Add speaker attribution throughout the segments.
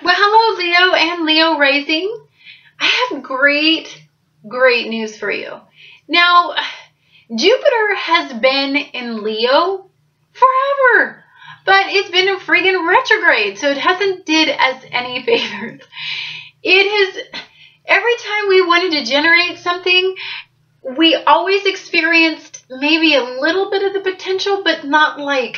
Speaker 1: Well, hello, Leo and Leo rising. I have great news for you. Now, Jupiter has been in Leo forever, but it's been a friggin' retrograde, so it hasn't did us any favors. It has, every time we wanted to generate something, we always experienced maybe a little bit of the potential, but not like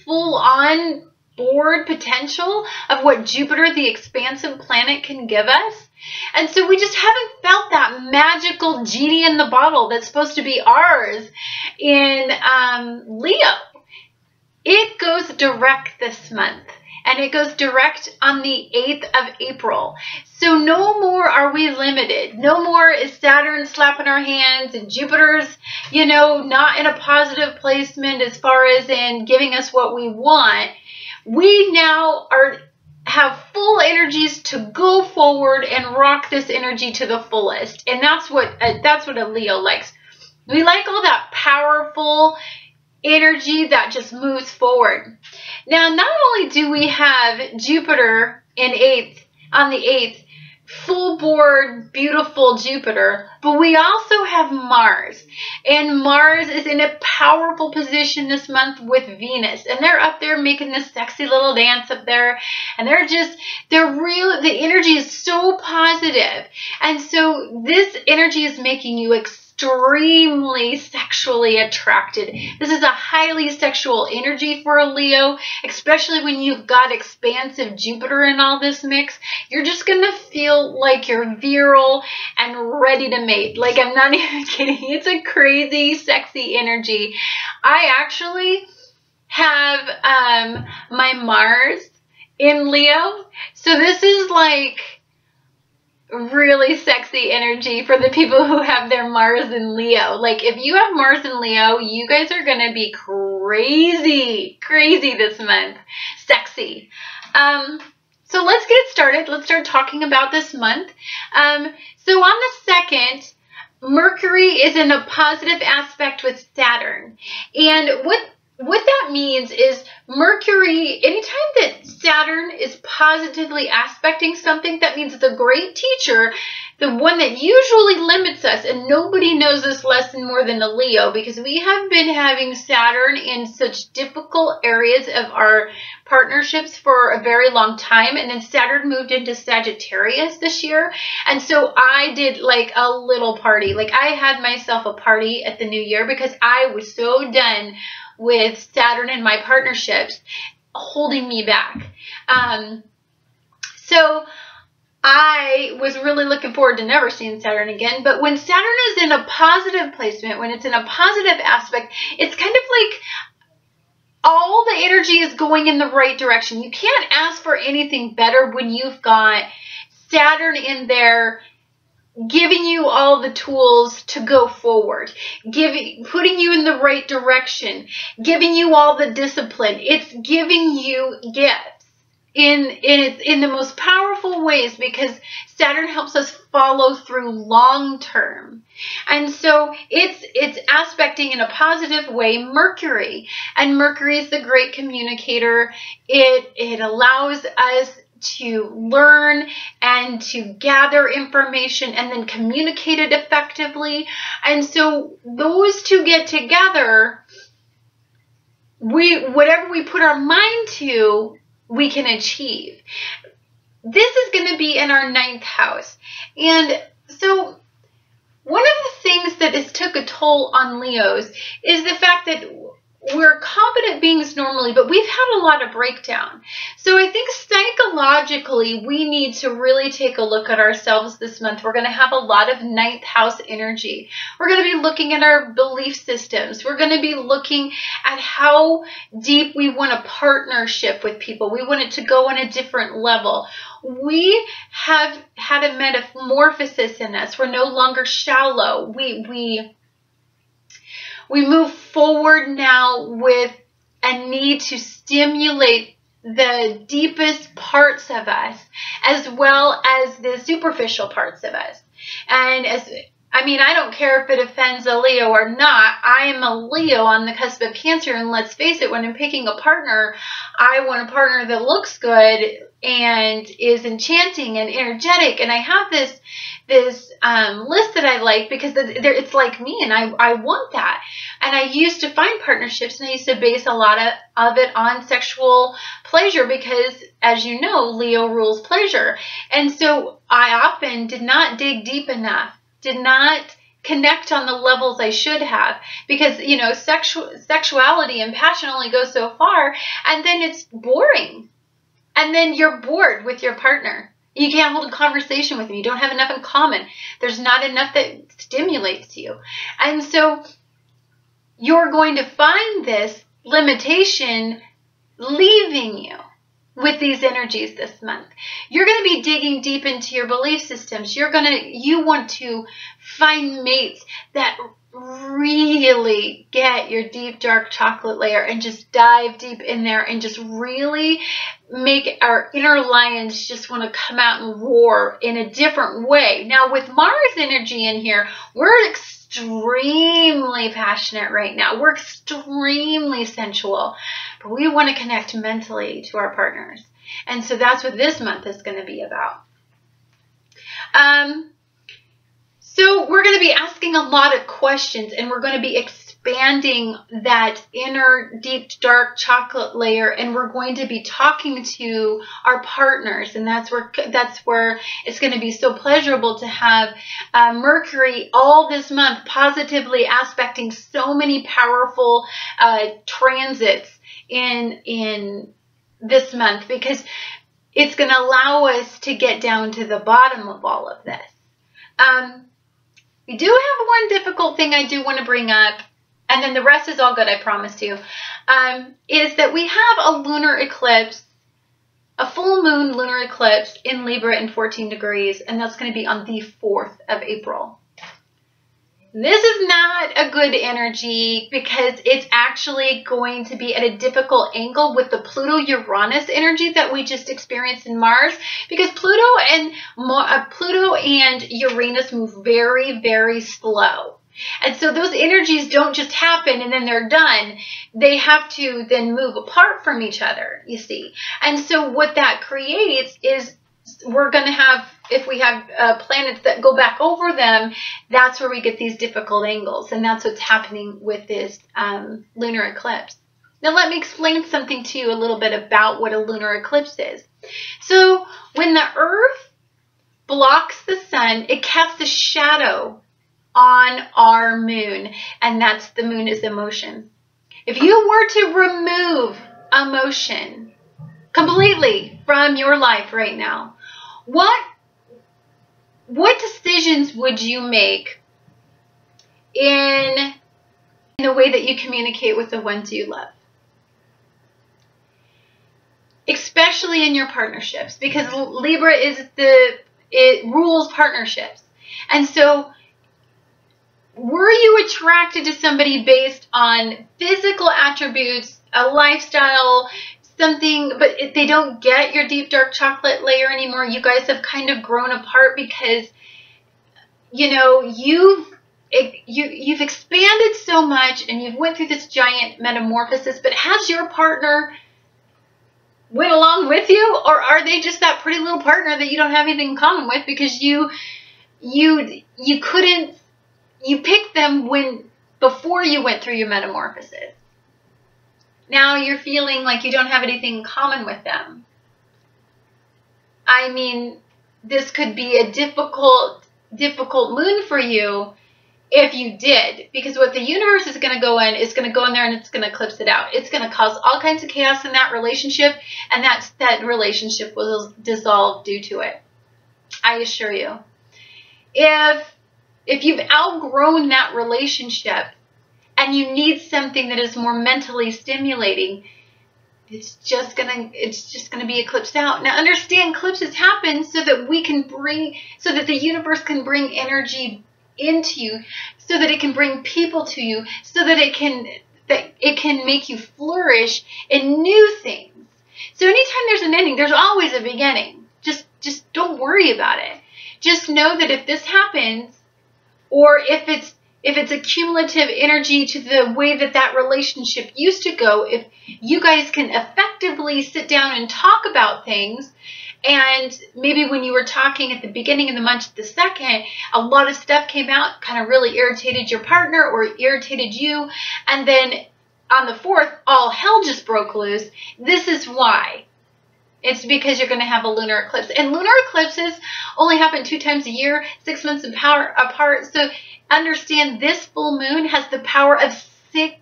Speaker 1: full on board potential of what Jupiter, the expansive planet, can give us. And so we just haven't felt that magical genie in the bottle that's supposed to be ours in Leo. It goes direct this month, and it goes direct on the 8th of April. So no more are we limited. No more is Saturn slapping our hands and Jupiter's, not in a positive placement as far as in giving us what we want. We now have full energies to go forward and rock this energy to the fullest. And that's what a Leo likes. We like all that powerful energy that just moves forward. Now, not only do we have Jupiter on the 8th, full board, beautiful Jupiter, but we also have Mars. And Mars is in a powerful position this month with Venus. And they're up there making this sexy little dance up there. And the energy is so positive. And so this energy is making you extremely sexually attracted. This is a highly sexual energy for a Leo, especially when you've got expansive Jupiter in all this mix. You're just going to feel like you're virile and ready to mate. Like, I'm not even kidding. It's a crazy, sexy energy. I actually have my Mars in Leo. So this is like really sexy energy for the people who have their Mars in Leo. Like, if you have Mars in Leo, you guys are going to be crazy this month. Sexy. So let's get started. Let's start talking about this month. So on the 2nd, Mercury is in a positive aspect with Saturn. And what that means is Mercury, anytime that Saturn is positively aspecting something, that means the great teacher, the one that usually limits us, and nobody knows this lesson more than a Leo, because we have been having Saturn in such difficult areas of our partnerships for a very long time, and then Saturn moved into Sagittarius this year, and so I did like a little party. Like, I had myself a party at the new year because I was so done with Saturn and my partnerships holding me back. So I was really looking forward to never seeing Saturn again. But when Saturn is in a positive placement, when it's in a positive aspect, it's kind of like all the energy is going in the right direction. You can't ask for anything better when you've got Saturn in there, giving you all the tools to go forward, putting you in the right direction, giving you all the discipline. It's giving you gifts in the most powerful ways, because Saturn helps us follow through long term. And so it's aspecting in a positive way Mercury, and Mercury is the great communicator. It allows us to learn and to gather information and then communicate it effectively. And so those two get together, whatever we put our mind to, we can achieve. This is going to be in our 9th house. And so one of the things that has took a toll on Leos is the fact that we're competent beings normally, but we've had a lot of breakdown. So I think psychologically, we need to really take a look at ourselves this month. We're going to have a lot of 9th house energy. We're going to be looking at our belief systems. We're going to be looking at how deep we want a partnership with people. We want it to go on a different level. We have had a metamorphosis in us. We're no longer shallow. We move forward now with a need to stimulate the deepest parts of us, as well as the superficial parts of us. And I mean, I don't care if it offends a Leo or not. I am a Leo on the cusp of Cancer, and let's face it, when I'm picking a partner, I want a partner that looks good and is enchanting and energetic. And I have this list that I like because it's like me, and I want that. And I used to find partnerships, and I used to base a lot of it on sexual pleasure because, as you know, Leo rules pleasure. And so I often did not dig deep enough, did not connect on the levels I should have, because, you know, sexuality and passion only go so far, and then it's boring. And then you're bored with your partner. You can't hold a conversation with them. You don't have enough in common. There's not enough that stimulates you. And so you're going to find this limitation leaving you with these energies this month. You're going to be digging deep into your belief systems. You want to find mates that really get your deep dark chocolate layer and just dive deep in there and just really make our inner lions just want to come out and roar in a different way. Now, with Mars energy in here, we're extremely passionate right now. We're extremely sensual, but we want to connect mentally to our partners. And so that's what this month is going to be about. So we're going to be asking a lot of questions, and we're going to be expanding that inner deep dark chocolate layer, and we're going to be talking to our partners, and that's where it's going to be so pleasurable to have Mercury all this month positively aspecting so many powerful transits in this month, because it's going to allow us to get down to the bottom of all of this. We do have one difficult thing I do want to bring up, and then the rest is all good, I promise you, is that we have a lunar eclipse, a full moon lunar eclipse in Libra in 14 degrees, and that's going to be on the 4th of April. This is not a good energy because it's actually going to be at a difficult angle with the Pluto-Uranus energy that we just experienced in Mars, because Pluto and Uranus move very, very slow. And so those energies don't just happen and then they're done. They have to then move apart from each other, you see. And so what that creates is we're going to have, if we have planets that go back over them, that's where we get these difficult angles. And that's what's happening with this lunar eclipse. Now let me explain something to you a little bit about what a lunar eclipse is. So when the Earth blocks the sun, it casts a shadow on our moon. And that's, the moon is emotion. If you were to remove emotion completely from your life right now, what decisions would you make in the way that you communicate with the ones you love? Especially in your partnerships, because Libra it rules partnerships. And so were you attracted to somebody based on physical attributes, a lifestyle, something, but they don't get your deep dark chocolate layer anymore? You guys have kind of grown apart because, you know, you've expanded so much and you've went through this giant metamorphosis, but has your partner went along with you, or are they just that pretty little partner that you don't have anything in common with because you picked them before you went through your metamorphosis? Now you're feeling like you don't have anything in common with them. I mean, this could be a difficult moon for you if you did, because what the universe is going to go in there and it's going to eclipse it out. It's going to cause all kinds of chaos in that relationship, and that relationship will dissolve due to it. I assure you. If you've outgrown that relationship and you need something that is more mentally stimulating, it's just gonna be eclipsed out. Now understand, eclipses happen so that the universe can bring energy into you, so that it can bring people to you, so that it can make you flourish in new things. So anytime there's an ending, there's always a beginning. Just don't worry about it. Just know that if this happens, or if it's a cumulative energy to the way that that relationship used to go, if you guys can effectively sit down and talk about things, and maybe when you were talking at the beginning of the month, the second, a lot of stuff came out, kind of really irritated your partner or irritated you, and then on the 4th, all hell just broke loose. This is why. It's because you're going to have a lunar eclipse. And lunar eclipses only happen 2 times a year, 6 months apart. So understand this full moon has the power of 6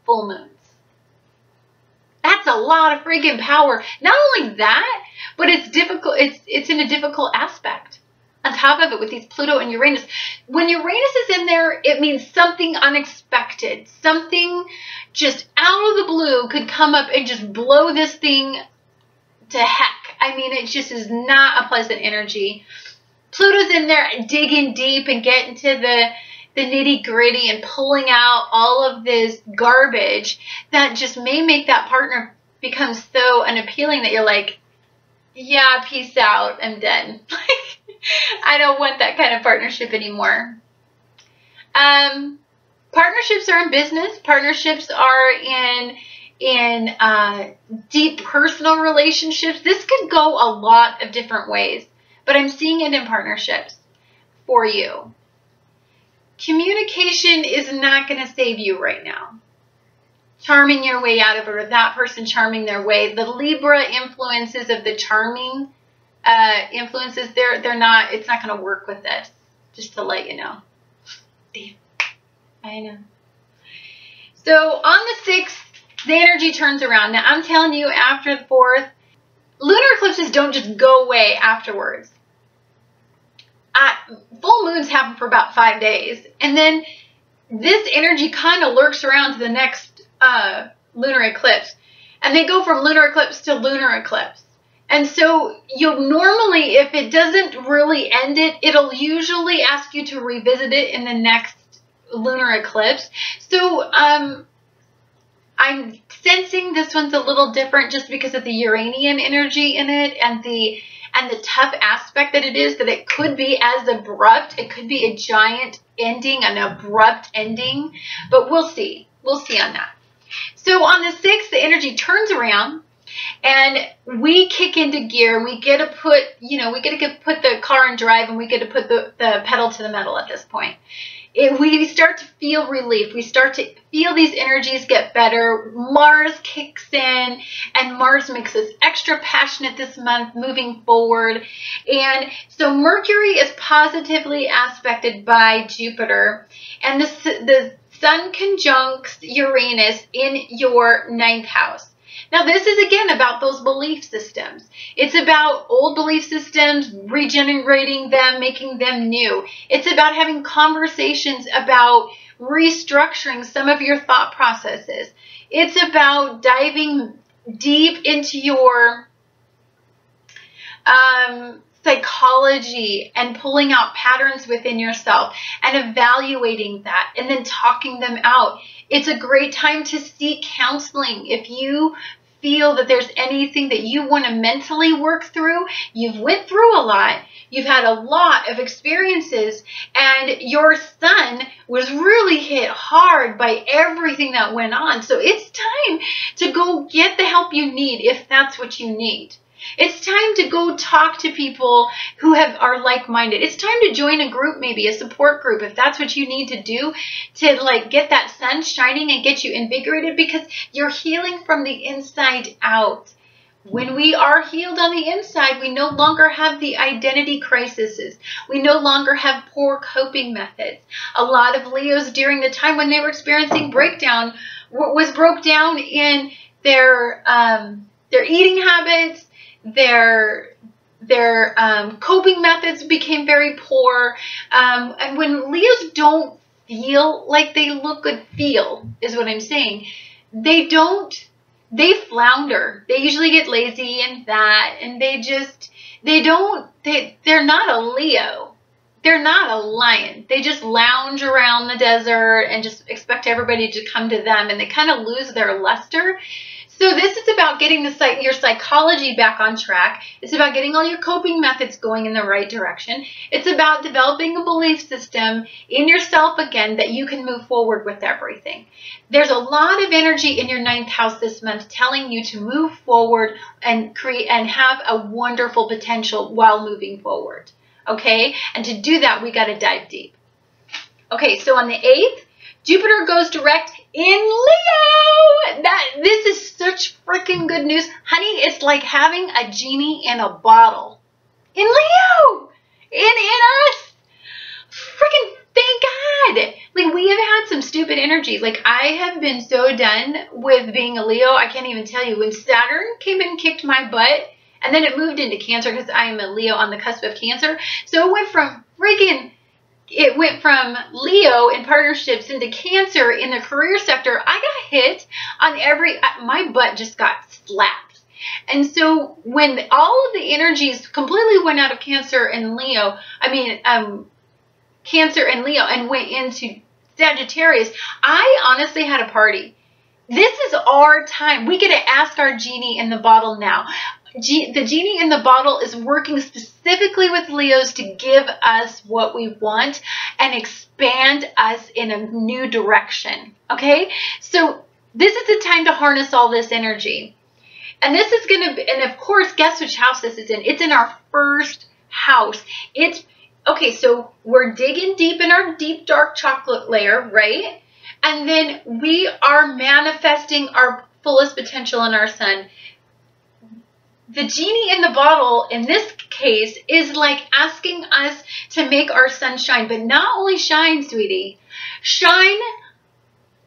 Speaker 1: full moons. That's a lot of freaking power. Not only that, but it's difficult. It's in a difficult aspect. On top of it, with these Pluto and Uranus, when Uranus is in there, it means something unexpected, something just out of the blue could come up and just blow this thing to heck. I mean, it just is not a pleasant energy. Pluto's in there digging deep and getting to the nitty gritty and pulling out all of this garbage that just may make that partner become so unappealing that you're like, yeah, peace out, I'm done. I don't want that kind of partnership anymore. Partnerships are in business. Partnerships are in deep personal relationships. This could go a lot of different ways, but I'm seeing it in partnerships for you. Communication is not going to save you right now. Charming your way out of it, or that person charming their way. The Libra influences of the charming influences, they're not, it's not going to work with this, just to let you know. Damn, I know. So on the 6th, the energy turns around. Now I'm telling you, after the 4th, lunar eclipses don't just go away afterwards. Full moons happen for about 5 days, and then this energy kind of lurks around to the next lunar eclipse, and they go from lunar eclipse to lunar eclipse. And so you'll normally, if it doesn't really end it, it'll usually ask you to revisit it in the next lunar eclipse. So I'm sensing this one's a little different just because of the Uranian energy in it, and the tough aspect that it is, that it could be as abrupt. It could be a giant ending, an abrupt ending, but we'll see. We'll see on that. So on the 6th, the energy turns around, and we kick into gear. We get to put, put the car in drive, and we get to put the pedal to the metal at this point. We start to feel relief. We start to feel these energies get better. Mars kicks in, and Mars makes us extra passionate this month moving forward. And so Mercury is positively aspected by Jupiter, and the Sun conjuncts Uranus in your 9th house. Now, this is, again, about those belief systems. It's about old belief systems, regenerating them, making them new. It's about having conversations about restructuring some of your thought processes. It's about diving deep into your psychology and pulling out patterns within yourself and evaluating that and then talking them out. It's a great time to seek counseling. If you feel that there's anything that you want to mentally work through, you've went through a lot, you've had a lot of experiences, and your son was really hit hard by everything that went on. So it's time to go get the help you need if that's what you need. It's time to go talk to people who are like-minded. It's time to join a group, maybe a support group, if that's what you need to do to get that sun shining and get you invigorated, because you're healing from the inside out. When we are healed on the inside, we no longer have the identity crises. We no longer have poor coping methods. A lot of Leos during the time when they were experiencing breakdown was broke down in their eating habits. Their coping methods became very poor. And when Leos don't feel like they look good, is what I'm saying. They flounder. They usually get lazy and that, and they're not a Leo. They're not a lion. They just lounge around the desert and just expect everybody to come to them, and they kind of lose their luster. So this is about getting your psychology back on track. It's about getting all your coping methods going in the right direction. It's about developing a belief system in yourself again that you can move forward with everything. There's a lot of energy in your 9th house this month telling you to move forward and create and have a wonderful potential while moving forward. Okay? And to do that, we got to dive deep. Okay, so on the 8th, Jupiter goes direct in Leo. This is such freaking good news. Honey, it's like having a genie in a bottle. In Leo. In us. Freaking thank God. Like, we have had some stupid energies. Like, I have been so done with being a Leo. I can't even tell you. When Saturn came in and kicked my butt, and then it moved into Cancer because I am a Leo on the cusp of Cancer. So it went from Leo in partnerships into Cancer in the career sector. I got hit on my butt just got slapped. And so when all of the energies completely went out of Cancer and Leo, Cancer and Leo and went into Sagittarius, I honestly had a party. This is our time. We get to ask our genie in the bottle now. The genie in the bottle is working specifically with Leos to give us what we want and expand us in a new direction. Okay? So this is the time to harness all this energy. And this is going to, and of course, guess which house this is in? It's in our 1st house. Okay, so we're digging deep in our deep dark chocolate layer, right? And then we are manifesting our fullest potential in our sun. The genie in the bottle, in this case, is like asking us to make our sun shine. But not only shine, sweetie, shine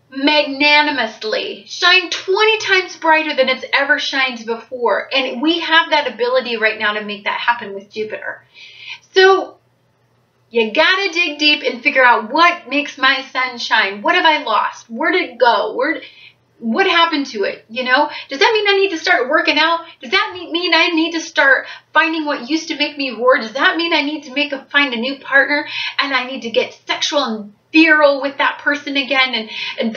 Speaker 1: magnanimously. Shine 20 times brighter than it's ever shined before. And we have that ability right now to make that happen with Jupiter. So you gotta dig deep and figure out what makes my sun shine. What have I lost? Where did it go? What happened to it? You know, does that mean I need to start working out? Does that mean I need to start finding what used to make me roar? Does that mean I need to find a new partner and I need to get sexual and virile with that person again and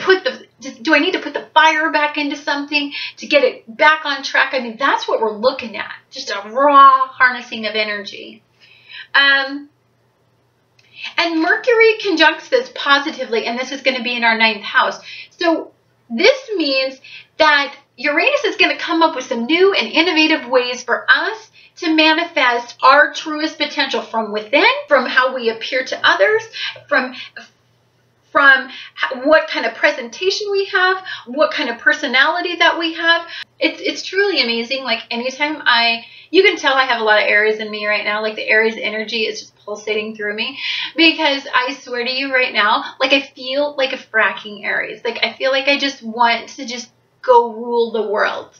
Speaker 1: do I need to put the fire back into something to get it back on track? I mean, that's what we're looking at. Just a raw harnessing of energy. And Mercury conjuncts this positively, and this is going to be in our 9th house. So this means that Uranus is going to come up with some new and innovative ways for us to manifest our truest potential from within, from how we appear to others, from what kind of presentation we have, what kind of personality that we have. It's truly amazing. Like, anytime you can tell I have a lot of Aries in me right now. Like, the Aries energy is just pulsating through me, because I swear to you right now, like, I feel like a fracking Aries. Like, I feel like I just want to just go rule the world.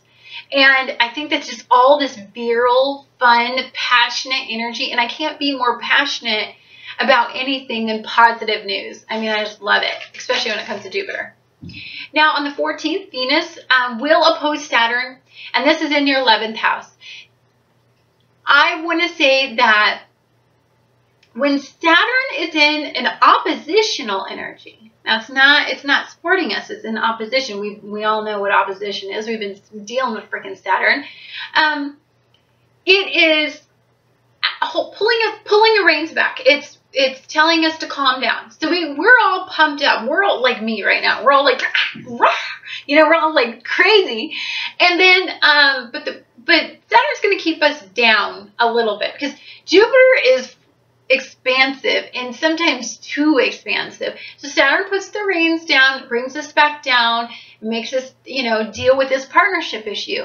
Speaker 1: And I think that's just all this virile, fun, passionate energy. And I can't be more passionate about anything than positive news. I mean, I just love it, especially when it comes to Jupiter. Now, on the 14th, Venus will oppose Saturn, and this is in your 11th house. I want to say that when Saturn is in an oppositional energy, now it's not supporting us, it's in opposition. We all know what opposition is. We've been dealing with freaking Saturn. It is pulling the reins back. It's telling us to calm down. So we're all pumped up. We're all like me right now. We're all like, you know, we're all like crazy. And then, but Saturn's going to keep us down a little bit, because Jupiter is expansive and sometimes too expansive. So Saturn puts the reins down, brings us back down, makes us, you know, deal with this partnership issue.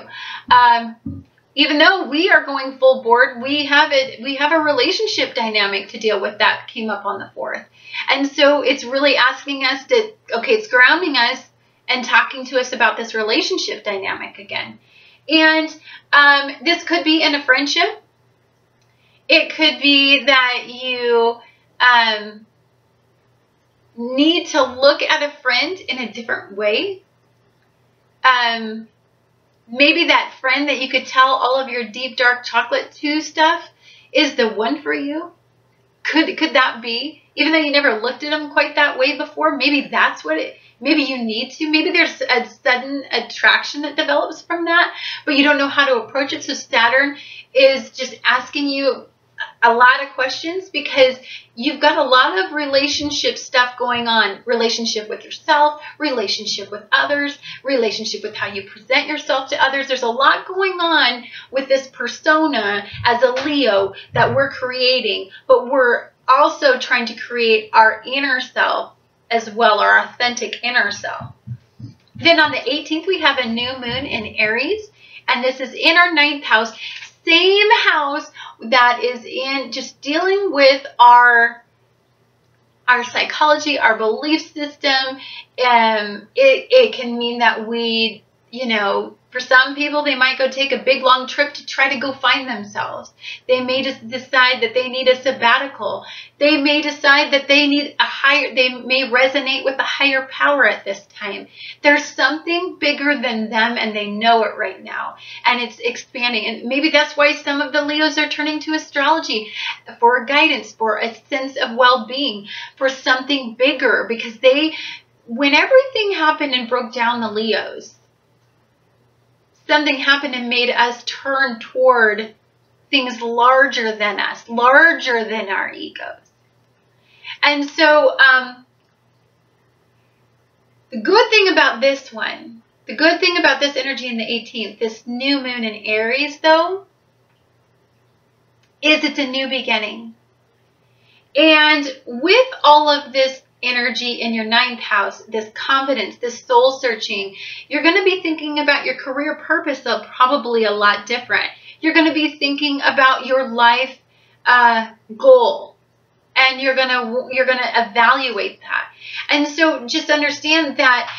Speaker 1: Even though we are going full board, we have a relationship dynamic to deal with that came up on the 4th. And so it's really asking us to, okay, it's grounding us and talking to us about this relationship dynamic again. And this could be in a friendship. It could be that you need to look at a friend in a different way. Maybe that friend that you could tell all of your deep, dark chocolate to stuff is the one for you. Could that be? Even though you never looked at them quite that way before, maybe that's what Maybe you need to. Maybe there's a sudden attraction that develops from that, but you don't know how to approach it. So Saturn is just asking you a lot of questions because you've got a lot of relationship stuff going on. Relationship with yourself, relationship with others, relationship with how you present yourself to others. There's a lot going on with this persona as a Leo that we're creating, but we're also trying to create our inner self as well, our authentic inner self. Then on the 18th, we have a new moon in Aries, and this is in our 9th house. Same house that is in just dealing with our psychology, our belief system. It can mean that we, for some people, they might go take a big long trip to try to go find themselves. They may just decide that they need a sabbatical. They may decide that they need they may resonate with a higher power at this time. There's something bigger than them and they know it right now. And it's expanding. And maybe that's why some of the Leos are turning to astrology for guidance, for a sense of well-being, for something bigger. Because when everything happened and broke down the Leos, something happened and made us turn toward things larger than us, larger than our egos. And so the good thing about this one, the good thing about this energy in the 18th, this new moon in Aries, though, is it's a new beginning. And with all of this energy in your 9th house, this confidence, this soul searching, you're going to be thinking about your career purpose, though, probably a lot different. You're going to be thinking about your life goal, and you're going to evaluate that. And so just understand that,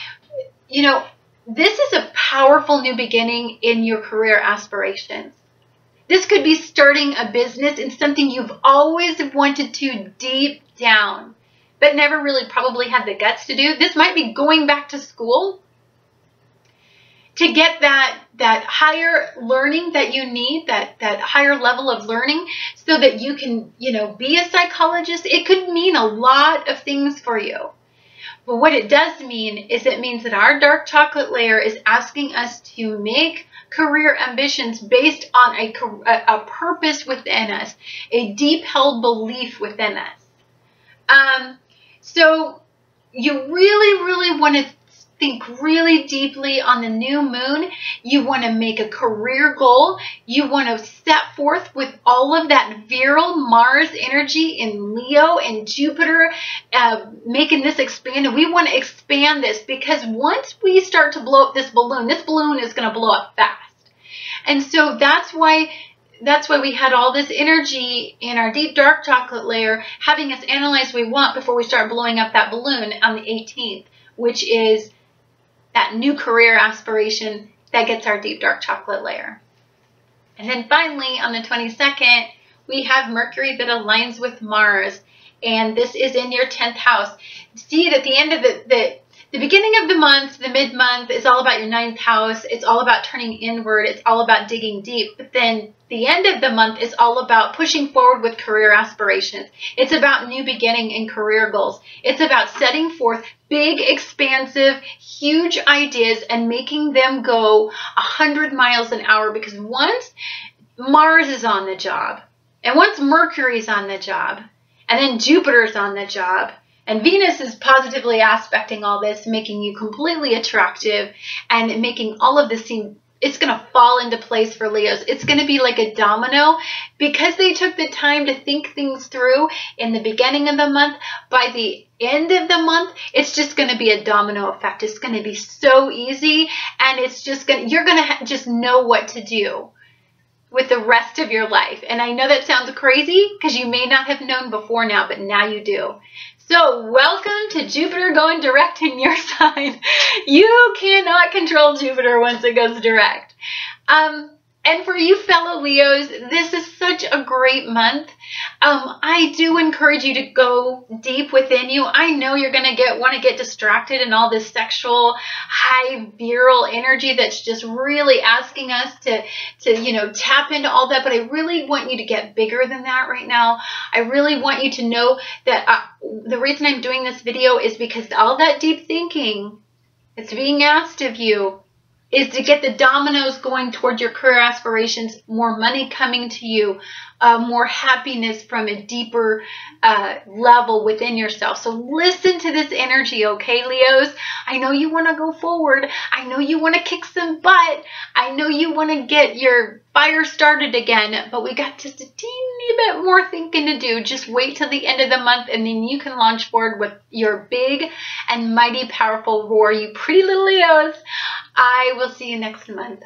Speaker 1: this is a powerful new beginning in your career aspirations. This could be starting a business in something you've always wanted to deep down, but never really probably had the guts to do. This might be going back to school to get that higher learning that you need, that higher level of learning so that you can, be a psychologist. It could mean a lot of things for you. But what it does mean is it means that our dark chocolate layer is asking us to make career ambitions based on a purpose within us, a deep held belief within us. So you really, really want to think really deeply on the new moon. You want to make a career goal. You want to step forth with all of that virile Mars energy in Leo and Jupiter, making this expand. And we want to expand this because once we start to blow up this balloon is going to blow up fast. And so that's why we had all this energy in our deep dark chocolate layer, having us analyze what we want before we start blowing up that balloon on the 18th, which is that new career aspiration that gets our deep dark chocolate layer. And then finally, on the 22nd, we have Mercury that aligns with Mars, and this is in your 10th house. See, at the end of the beginning of the month, the mid-month, is all about your 9th house. It's all about turning inward. It's all about digging deep. But then the end of the month is all about pushing forward with career aspirations. It's about new beginning and career goals. It's about setting forth big, expansive, huge ideas and making them go 100 miles an hour. Because once Mars is on the job, and once Mercury's on the job, and then Jupiter's on the job, and Venus is positively aspecting all this, making you completely attractive and making all of this seem, it's going to fall into place for Leos. It's going to be like a domino because they took the time to think things through in the beginning of the month. By the end of the month, it's just going to be a domino effect. It's going to be so easy, and it's just you're going to just know what to do with the rest of your life. And I know that sounds crazy because you may not have known before now, but now you do. So welcome to Jupiter going direct in your sign. You cannot control Jupiter once it goes direct. And And for you fellow Leos, this is such a great month. I do encourage you to go deep within you. I know you're going to want to get distracted in all this sexual, high virile energy that's just really asking us to tap into all that. But I really want you to get bigger than that right now. I really want you to know that the reason I'm doing this video is because all that deep thinking that's being asked of you is to get the dominoes going toward your career aspirations, more money coming to you, more happiness from a deeper level within yourself. So listen to this energy, okay, Leos? I know you want to go forward. I know you want to kick some butt. I know you want to get your fire started again, but we got just a teeny bit more thinking to do. Just wait till the end of the month, and then you can launch forward with your big and mighty powerful roar, you pretty little Leos. I will see you next month.